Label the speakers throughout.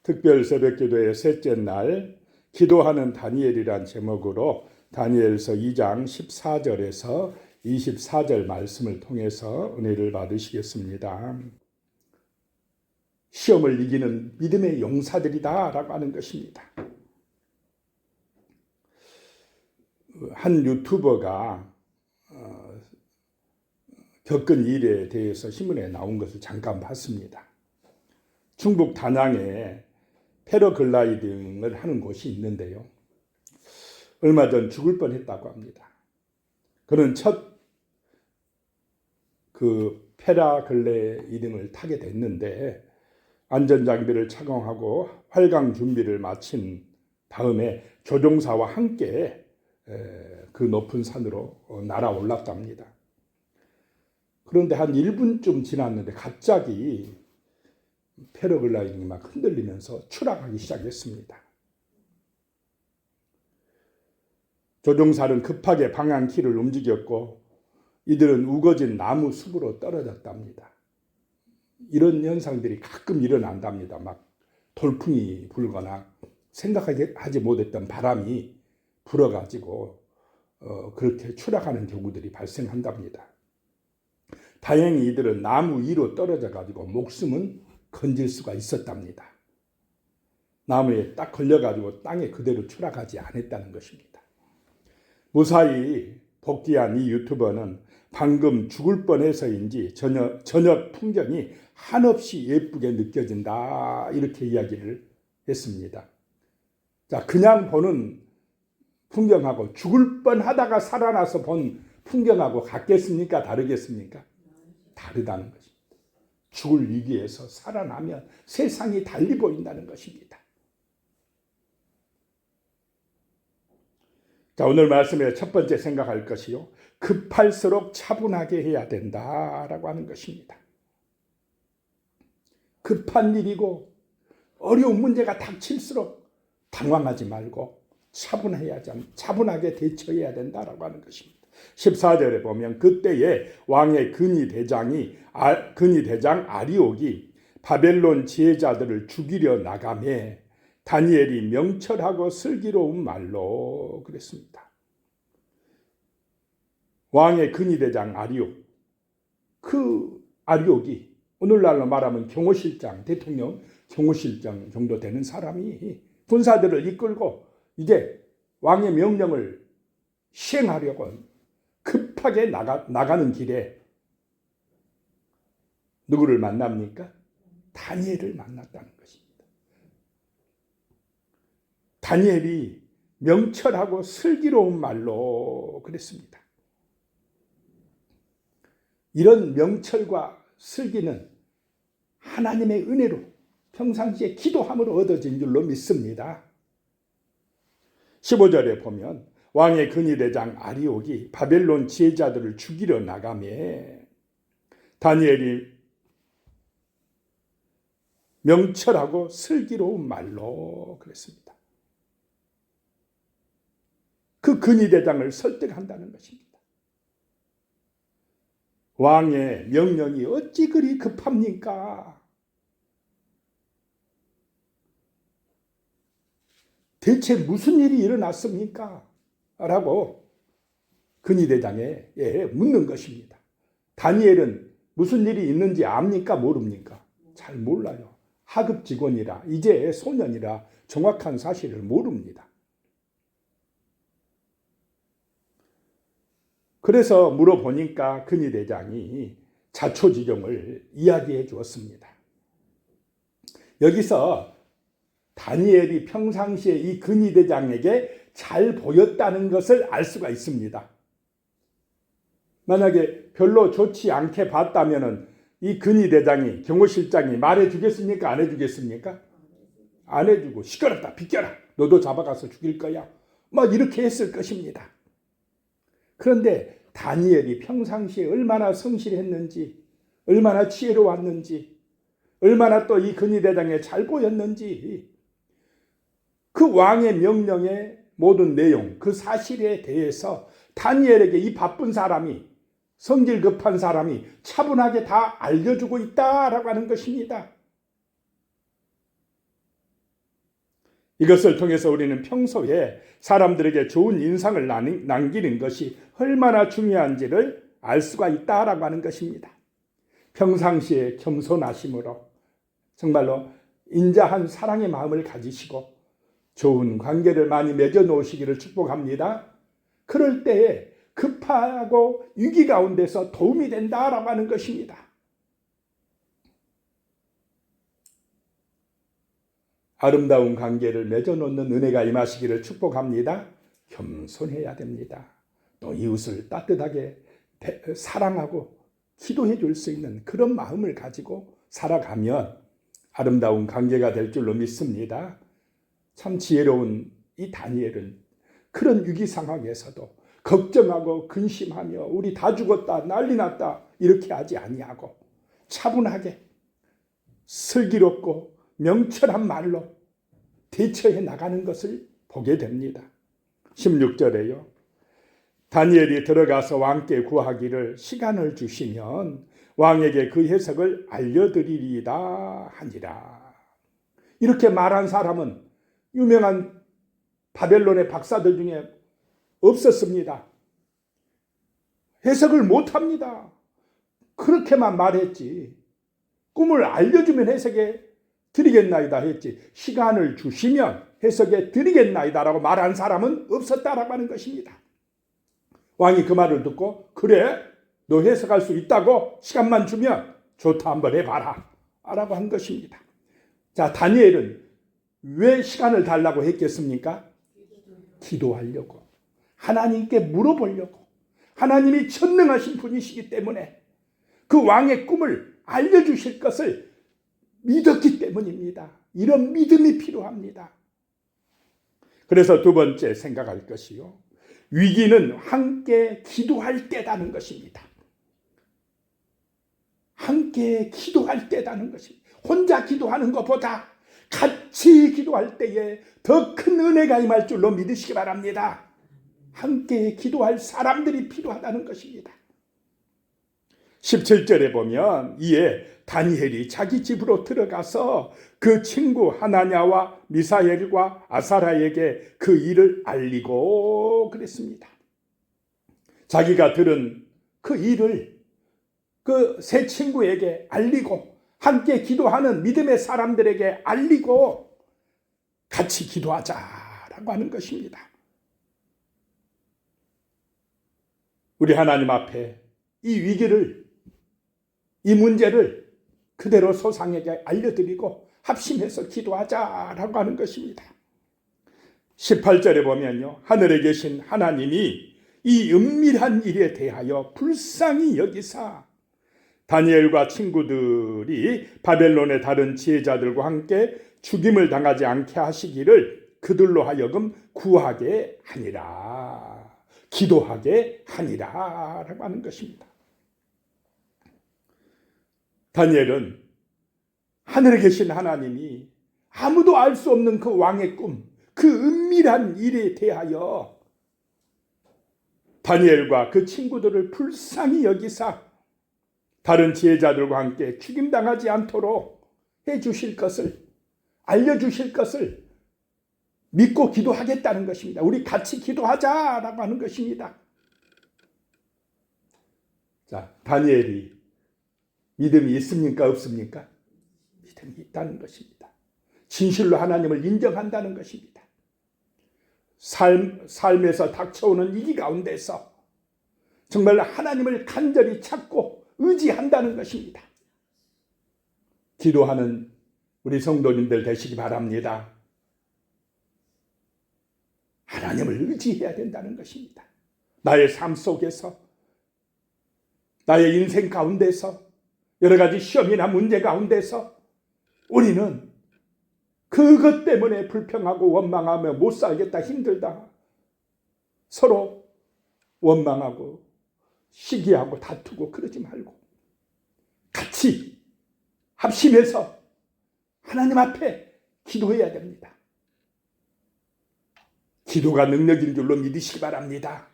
Speaker 1: 특별 새벽기도의 셋째 날 기도하는 다니엘이란 제목으로 다니엘서 2장 14절에서 24절 말씀을 통해서 은혜를 받으시겠습니다. 시험을 이기는 믿음의 용사들이다 라고 하는 것입니다. 한 유튜버가 겪은 일에 대해서 신문에 나온 것을 잠깐 봤습니다. 충북 단양에 패러글라이딩을 하는 곳이 있는데요. 얼마 전 죽을 뻔했다고 합니다. 그는 첫 패러글라이딩을 타게 됐는데 안전장비를 착용하고 활강 준비를 마친 다음에 조종사와 함께 그 높은 산으로 날아올랐답니다. 그런데 한 1분쯤 지났는데 갑자기 패러글라이딩이 막 흔들리면서 추락하기 시작했습니다. 조종사는 급하게 방향키를 움직였고 이들은 우거진 나무 숲으로 떨어졌답니다. 이런 현상들이 가끔 일어난답니다. 막 돌풍이 불거나 생각하지 못했던 바람이 불어가지고 그렇게 추락하는 경우들이 발생한답니다. 다행히 이들은 나무 위로 떨어져가지고 목숨은 건질 수가 있었답니다. 나무에 딱 걸려가지고 땅에 그대로 추락하지 않았다는 것입니다. 무사히 복귀한 이 유튜버는 방금 죽을 뻔해서인지 저녁 풍경이 한없이 예쁘게 느껴진다 이렇게 이야기를 했습니다. 자, 그냥 보는 풍경하고 죽을 뻔하다가 살아나서 본 풍경하고 같겠습니까? 다르겠습니까? 다르다는 것입니다. 죽을 위기에서 살아나면 세상이 달리 보인다는 것입니다. 자, 오늘 말씀의 첫 번째 생각할 것이요. 급할수록 차분하게 해야 된다라고 하는 것입니다. 급한 일이고 어려운 문제가 닥칠수록 당황하지 말고 차분하게 대처해야 된다라고 하는 것입니다. 14절에 보면 그때에 왕의 근위대장 아리옥이 바벨론 지혜자들을 죽이려 나가매 다니엘이 명철하고 슬기로운 말로 그랬습니다. 왕의 근위대장 아리옥, 그 아리옥이 오늘날로 말하면 경호실장, 대통령 경호실장 정도 되는 사람이 군사들을 이끌고 이제 왕의 명령을 시행하려고 급하게 나가는 길에 누구를 만납니까? 다니엘을 만났다는 것입니다. 다니엘이 명철하고 슬기로운 말로 그랬습니다. 이런 명철과 슬기는 하나님의 은혜로 평상시에 기도함으로 얻어진 줄로 믿습니다. 15절에 보면 왕의 근위대장 아리옥이 바벨론 지혜자들을 죽이려 나가매 다니엘이 명철하고 슬기로운 말로 그랬습니다. 그 근위대장을 설득한다는 것입니다. 왕의 명령이 어찌 그리 급합니까? 대체 무슨 일이 일어났습니까? 라고 근위대장에 묻는 것입니다. 다니엘은 무슨 일이 있는지 압니까? 모릅니까? 잘 몰라요. 하급 직원이라 이제 소년이라 정확한 사실을 모릅니다. 그래서 물어보니까 근위대장이 자초지종을 이야기해 주었습니다. 여기서 다니엘이 평상시에 이 근위대장에게 잘 보였다는 것을 알 수가 있습니다. 만약에 별로 좋지 않게 봤다면 이 근위대장이 경호실장이 말해주겠습니까? 안 해주겠습니까? 안 해주고 시끄럽다 비켜라 너도 잡아가서 죽일 거야 막 이렇게 했을 것입니다. 그런데 다니엘이 평상시에 얼마나 성실했는지 얼마나 지혜로웠는지 얼마나 또 이 근위대장에 잘 보였는지 그 왕의 명령의 모든 내용 그 사실에 대해서 다니엘에게 이 바쁜 사람이 성질 급한 사람이 차분하게 다 알려주고 있다라고 하는 것입니다. 이것을 통해서 우리는 평소에 사람들에게 좋은 인상을 남기는 것이 얼마나 중요한지를 알 수가 있다라고 하는 것입니다. 평상시에 겸손하심으로 정말로 인자한 사랑의 마음을 가지시고 좋은 관계를 많이 맺어 놓으시기를 축복합니다. 그럴 때에 급하고 위기 가운데서 도움이 된다라고 하는 것입니다. 아름다운 관계를 맺어놓는 은혜가 임하시기를 축복합니다. 겸손해야 됩니다. 또 이웃을 따뜻하게 사랑하고 기도해 줄 수 있는 그런 마음을 가지고 살아가면 아름다운 관계가 될 줄로 믿습니다. 참 지혜로운 이 다니엘은 그런 위기 상황에서도 걱정하고 근심하며 우리 다 죽었다 난리 났다 이렇게 하지 아니하고 차분하게 슬기롭고 명철한 말로 대처해 나가는 것을 보게 됩니다. 16절에요. 다니엘이 들어가서 왕께 구하기를 시간을 주시면 왕에게 그 해석을 알려드리리다 하니라. 이렇게 말한 사람은 유명한 바벨론의 박사들 중에 없었습니다. 해석을 못합니다. 그렇게만 말했지. 꿈을 알려주면 해석해 드리겠나이다 했지. 시간을 주시면 해석해 드리겠나이다라고 말한 사람은 없었다라고 하는 것입니다. 왕이 그 말을 듣고 그래 너 해석할 수 있다고 시간만 주면 좋다 한번 해봐라 라고 한 것입니다. 자, 다니엘은 왜 시간을 달라고 했겠습니까? 기도하려고, 하나님께 물어보려고. 하나님이 전능하신 분이시기 때문에 그 왕의 꿈을 알려주실 것을 믿었기 때문입니다. 이런 믿음이 필요합니다. 그래서 두 번째 생각할 것이요, 위기는 함께 기도할 때라는 것입니다. 함께 기도할 때라는 것입니다. 혼자 기도하는 것보다 같이 기도할 때에 더 큰 은혜가 임할 줄로 믿으시기 바랍니다. 함께 기도할 사람들이 필요하다는 것입니다. 17절에 보면 이에 다니엘이 자기 집으로 들어가서 그 친구 하나냐와 미사엘과 아사라에게 그 일을 알리고 그랬습니다. 자기가 들은 그 일을 그 세 친구에게 알리고 함께 기도하는 믿음의 사람들에게 알리고 같이 기도하자라고 하는 것입니다. 우리 하나님 앞에 이 위기를, 이 문제를 그대로 소상에게 알려드리고 합심해서 기도하자라고 하는 것입니다. 18절에 보면요, 하늘에 계신 하나님이 이 은밀한 일에 대하여 불쌍히 여기사 다니엘과 친구들이 바벨론의 다른 지혜자들과 함께 죽임을 당하지 않게 하시기를 그들로 하여금 구하게 하니라, 기도하게 하니라 라고 하는 것입니다. 다니엘은 하늘에 계신 하나님이 아무도 알 수 없는 그 왕의 꿈, 그 은밀한 일에 대하여 다니엘과 그 친구들을 불쌍히 여기사 다른 지혜자들과 함께 죽임당하지 않도록 해주실 것을, 알려주실 것을 믿고 기도하겠다는 것입니다. 우리 같이 기도하자라고 하는 것입니다. 자, 다니엘이 믿음이 있습니까? 없습니까? 믿음이 있다는 것입니다. 진실로 하나님을 인정한다는 것입니다. 삶에서 닥쳐오는 위기 가운데서 정말 하나님을 간절히 찾고 의지한다는 것입니다. 기도하는 우리 성도님들 되시기 바랍니다. 하나님을 의지해야 된다는 것입니다. 나의 삶 속에서, 나의 인생 가운데서, 여러 가지 시험이나 문제 가운데서 우리는 그것 때문에 불평하고 원망하며 못 살겠다, 힘들다, 서로 원망하고 시기하고 다투고 그러지 말고 같이 합심해서 하나님 앞에 기도해야 됩니다. 기도가 능력인 줄로 믿으시기 바랍니다.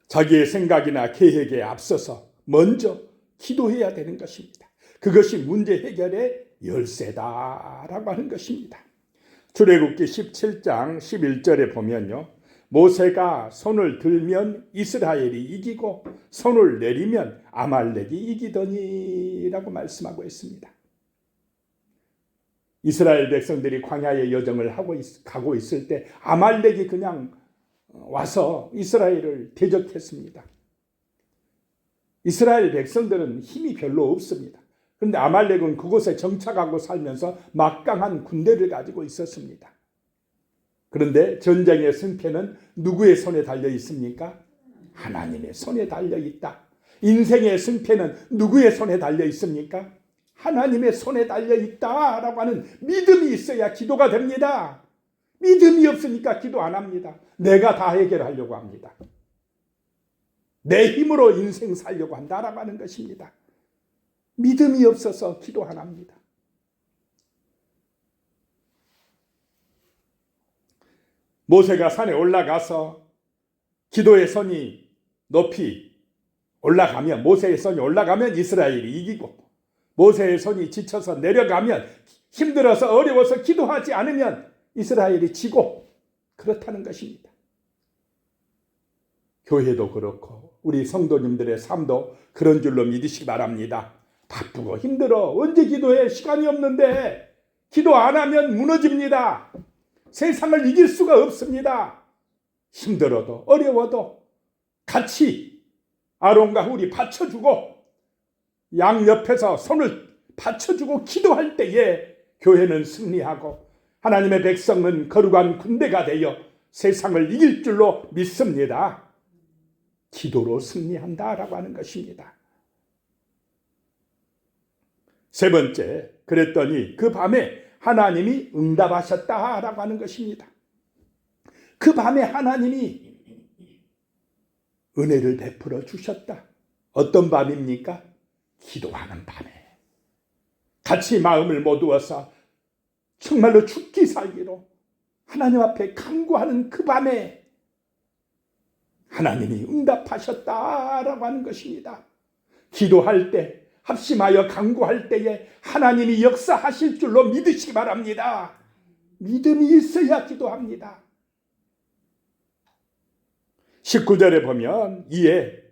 Speaker 1: 자기의 생각이나 계획에 앞서서 먼저 기도해야 되는 것입니다. 그것이 문제 해결의 열쇠다라고 하는 것입니다. 출애굽기 17장 11절에 보면요, 모세가 손을 들면 이스라엘이 이기고 손을 내리면 아말렉이 이기더니라고 말씀하고 있습니다. 이스라엘 백성들이 광야의 여정을 가고 있을 때 아말렉이 그냥 와서 이스라엘을 대적했습니다. 이스라엘 백성들은 힘이 별로 없습니다. 그런데 아말렉은 그곳에 정착하고 살면서 막강한 군대를 가지고 있었습니다. 그런데 전쟁의 승패는 누구의 손에 달려 있습니까? 하나님의 손에 달려 있다. 인생의 승패는 누구의 손에 달려 있습니까? 하나님의 손에 달려 있다라고 하는 믿음이 있어야 기도가 됩니다. 믿음이 없으니까 기도 안 합니다. 내가 다 해결하려고 합니다. 내 힘으로 인생 살려고 한다라고 하는 것입니다. 믿음이 없어서 기도 안 합니다. 모세가 산에 올라가서 기도의 선이 높이 올라가면, 모세의 선이 올라가면 이스라엘이 이기고, 모세의 손이 지쳐서 내려가면, 힘들어서 어려워서 기도하지 않으면 이스라엘이 지고, 그렇다는 것입니다. 교회도 그렇고 우리 성도님들의 삶도 그런 줄로 믿으시기 바랍니다. 바쁘고 힘들어 언제 기도해? 시간이 없는데 기도 안 하면 무너집니다. 세상을 이길 수가 없습니다. 힘들어도 어려워도 같이 아론과 훌이 받쳐주고 양옆에서 손을 받쳐주고 기도할 때에 교회는 승리하고 하나님의 백성은 거룩한 군대가 되어 세상을 이길 줄로 믿습니다. 기도로 승리한다라고 하는 것입니다. 세 번째, 그랬더니 그 밤에 하나님이 응답하셨다라고 하는 것입니다. 그 밤에 하나님이 은혜를 베풀어 주셨다. 어떤 밤입니까? 기도하는 밤에 같이 마음을 모두어서 정말로 죽기 살기로 하나님 앞에 간구하는 그 밤에 하나님이 응답하셨다라고 하는 것입니다. 기도할 때, 합심하여 간구할 때에 하나님이 역사하실 줄로 믿으시기 바랍니다. 믿음이 있어야 기도합니다. 19절에 보면 이에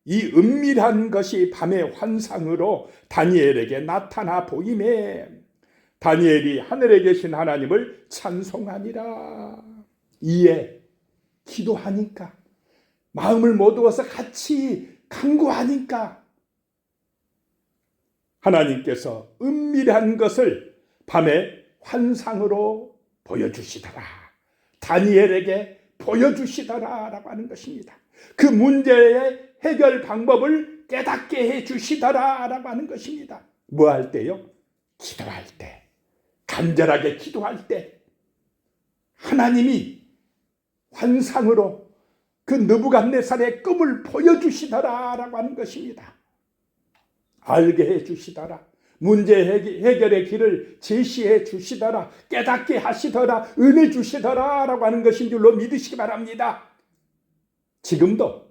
Speaker 1: 이 은밀한 것이 밤의 환상으로 다니엘에게 나타나 보이매 다니엘이 하늘에 계신 하나님을 찬송하니라. 이에 기도하니까, 마음을 모두어서 같이 간구하니까 하나님께서 은밀한 것을 밤의 환상으로 보여주시더라. 다니엘에게 보여주시더라라고 하는 것입니다. 그 문제의 해결 방법을 깨닫게 해주시더라라고 하는 것입니다. 뭐 할 때요? 기도할 때, 간절하게 기도할 때 하나님이 환상으로 그 느부갓네살의 꿈을 보여주시더라라고 하는 것입니다. 알게 해주시더라. 문제 해결의 길을 제시해 주시더라. 깨닫게 하시더라. 은혜 주시더라라고 하는 것인 줄로 믿으시기 바랍니다. 지금도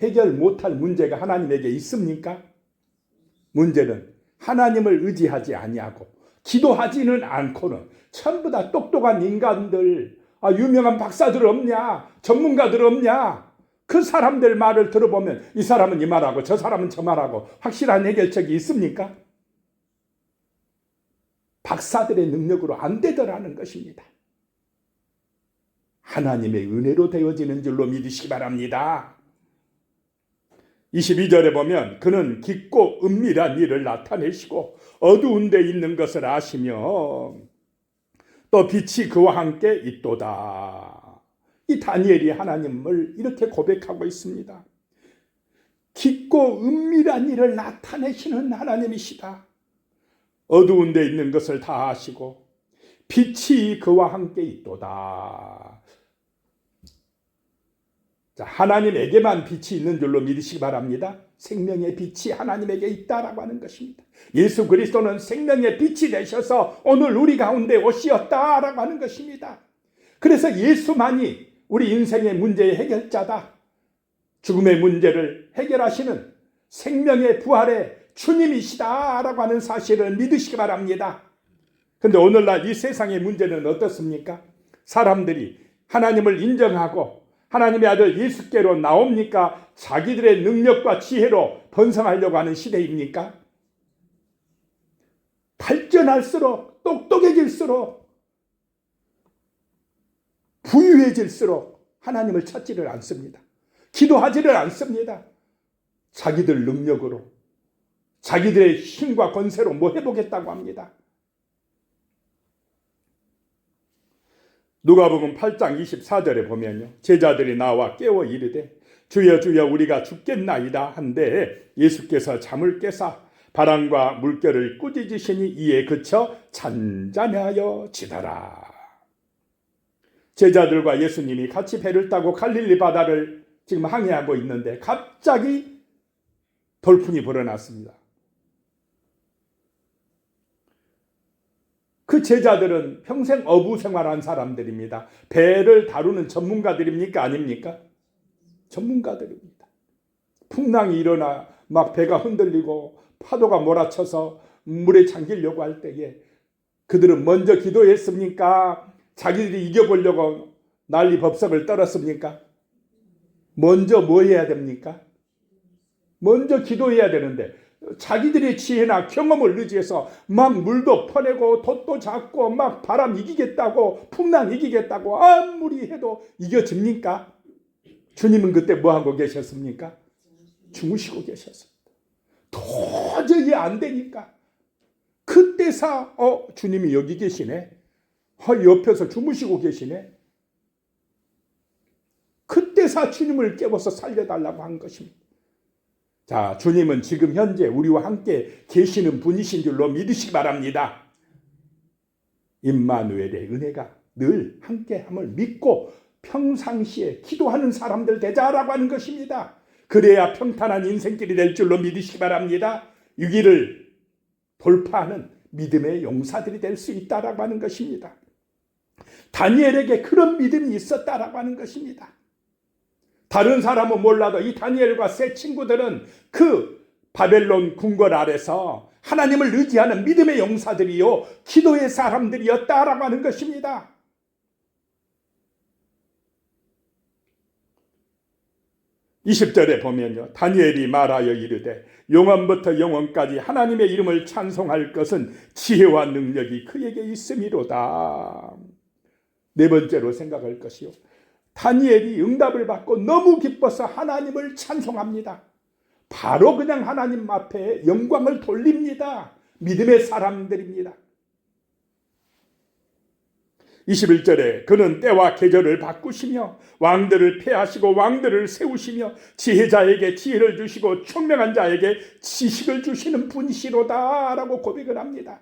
Speaker 1: 해결 못할 문제가 하나님에게 있습니까? 문제는 하나님을 의지하지 아니하고 기도하지는 않고는 전부 다 똑똑한 인간들, 유명한 박사들 없냐? 전문가들 없냐? 그 사람들 말을 들어보면 이 사람은 이 말하고 저 사람은 저 말하고 확실한 해결책이 있습니까? 박사들의 능력으로 안 되더라는 것입니다. 하나님의 은혜로 되어지는 줄로 믿으시기 바랍니다. 22절에 보면 그는 깊고 은밀한 일을 나타내시고 어두운 데 있는 것을 아시며 또 빛이 그와 함께 있도다. 이 다니엘이 하나님을 이렇게 고백하고 있습니다. 깊고 은밀한 일을 나타내시는 하나님이시다. 어두운 데 있는 것을 다 아시고 빛이 그와 함께 있도다. 자, 하나님에게만 빛이 있는 줄로 믿으시기 바랍니다. 생명의 빛이 하나님에게 있다라고 하는 것입니다. 예수 그리스도는 생명의 빛이 되셔서 오늘 우리 가운데 오시었다라고 하는 것입니다. 그래서 예수만이 우리 인생의 문제의 해결자다. 죽음의 문제를 해결하시는 생명의 부활의 주님이시다라고 하는 사실을 믿으시기 바랍니다. 근데 오늘날 이 세상의 문제는 어떻습니까? 사람들이 하나님을 인정하고 하나님의 아들 예수께로 나옵니까? 자기들의 능력과 지혜로 번성하려고 하는 시대입니까? 발전할수록, 똑똑해질수록, 부유해질수록 하나님을 찾지를 않습니다. 기도하지를 않습니다. 자기들 능력으로, 자기들의 힘과 권세로 뭐 해보겠다고 합니다. 누가복음 8장 24절에 보면요, 제자들이 나와 깨워 이르되 주여 주여 우리가 죽겠나이다 한데 예수께서 잠을 깨사 바람과 물결을 꾸짖으시니 이에 그쳐 잔잔하여 지더라. 제자들과 예수님이 같이 배를 타고 갈릴리 바다를 지금 항해하고 있는데 갑자기 돌풍이 불어났습니다. 그 제자들은 평생 어부 생활한 사람들입니다. 배를 다루는 전문가들입니까? 아닙니까? 전문가들입니다. 풍랑이 일어나 막 배가 흔들리고 파도가 몰아쳐서 물에 잠기려고 할 때에 그들은 먼저 기도했습니까? 자기들이 이겨보려고 난리 법석을 떨었습니까? 먼저 뭐 해야 됩니까? 먼저 기도해야 되는데 자기들의 지혜나 경험을 의지해서 막 물도 퍼내고 돛도 잡고 막 바람 이기겠다고 풍랑 이기겠다고 아무리 해도 이겨집니까? 주님은 그때 뭐하고 계셨습니까? 주무시고 계셨습니다. 도저히 안 되니까 그때사 주님이 여기 계시네, 옆에서 주무시고 계시네, 그때사 주님을 깨워서 살려달라고 한 것입니다. 자, 주님은 지금 현재 우리와 함께 계시는 분이신 줄로 믿으시기 바랍니다. 임마누엘의 은혜가 늘 함께함을 믿고 평상시에 기도하는 사람들 되자라고 하는 것입니다. 그래야 평탄한 인생길이 될 줄로 믿으시기 바랍니다. 위기를 돌파하는 믿음의 용사들이 될 수 있다라고 하는 것입니다. 다니엘에게 그런 믿음이 있었다라고 하는 것입니다. 다른 사람은 몰라도 이 다니엘과 세 친구들은 그 바벨론 궁궐 아래서 하나님을 의지하는 믿음의 용사들이요, 기도의 사람들이었다라고 하는 것입니다. (20절에) 보면요, 다니엘이 말하여 이르되 영원부터 영원까지 하나님의 이름을 찬송할 것은 지혜와 능력이 그에게 있음이로다. 네 번째로 생각할 것이요, 다니엘이 응답을 받고 너무 기뻐서 하나님을 찬송합니다. 바로 그냥 하나님 앞에 영광을 돌립니다. 믿음의 사람들입니다. 21절에 그는 때와 계절을 바꾸시며 왕들을 폐하시고 왕들을 세우시며 지혜자에게 지혜를 주시고 총명한 자에게 지식을 주시는 분이시로다 라고 고백을 합니다.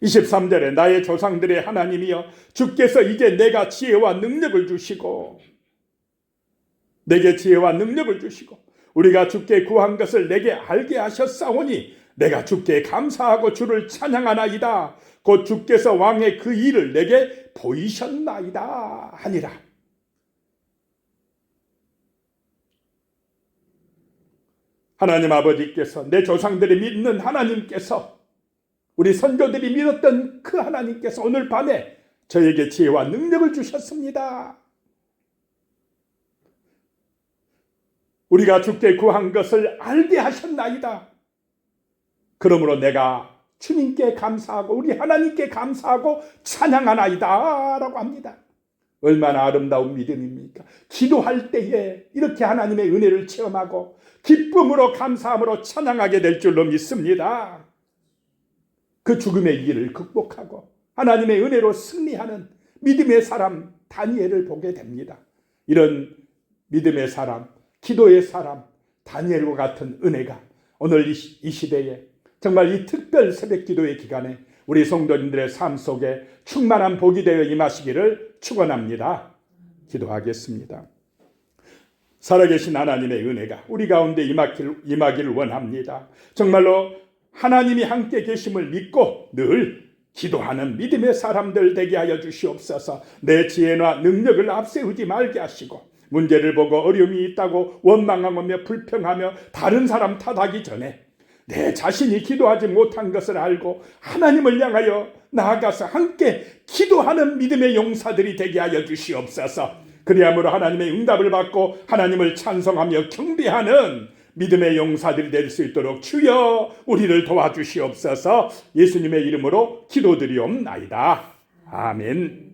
Speaker 1: 23절에 나의 조상들의 하나님이여 주께서 이제 내가 지혜와 능력을 주시고 내게 지혜와 능력을 주시고 우리가 주께 구한 것을 내게 알게 하셨사오니 내가 주께 감사하고 주를 찬양하나이다. 곧 주께서 왕의 그 일을 내게 보이셨나이다 하니라. 하나님 아버지께서, 내 조상들이 믿는 하나님께서, 우리 선조들이 믿었던 그 하나님께서 오늘 밤에 저에게 지혜와 능력을 주셨습니다. 우리가 주께 구한 것을 알게 하셨나이다. 그러므로 내가 주님께 감사하고 우리 하나님께 감사하고 찬양하나이다 라고 합니다. 얼마나 아름다운 믿음입니까? 기도할 때에 이렇게 하나님의 은혜를 체험하고 기쁨으로 감사함으로 찬양하게 될 줄로 믿습니다. 그 죽음의 길을 극복하고 하나님의 은혜로 승리하는 믿음의 사람 다니엘을 보게 됩니다. 이런 믿음의 사람, 기도의 사람 다니엘과 같은 은혜가 오늘 이 시대에 정말 이 특별 새벽 기도의 기간에 우리 성도님들의 삶 속에 충만한 복이 되어 임하시기를 축원합니다. 기도하겠습니다. 살아계신 하나님의 은혜가 우리 가운데 임하기를 원합니다. 정말로 하나님이 함께 계심을 믿고 늘 기도하는 믿음의 사람들 되게 하여 주시옵소서. 내 지혜나 능력을 앞세우지 말게 하시고 문제를 보고 어려움이 있다고 원망하며 불평하며 다른 사람 탓하기 전에 내 자신이 기도하지 못한 것을 알고 하나님을 향하여 나아가서 함께 기도하는 믿음의 용사들이 되게 하여 주시옵소서. 그리함으로 하나님의 응답을 받고 하나님을 찬송하며 경배하는 믿음의 용사들이 될 수 있도록 주여 우리를 도와주시옵소서. 예수님의 이름으로 기도드리옵나이다. 아멘.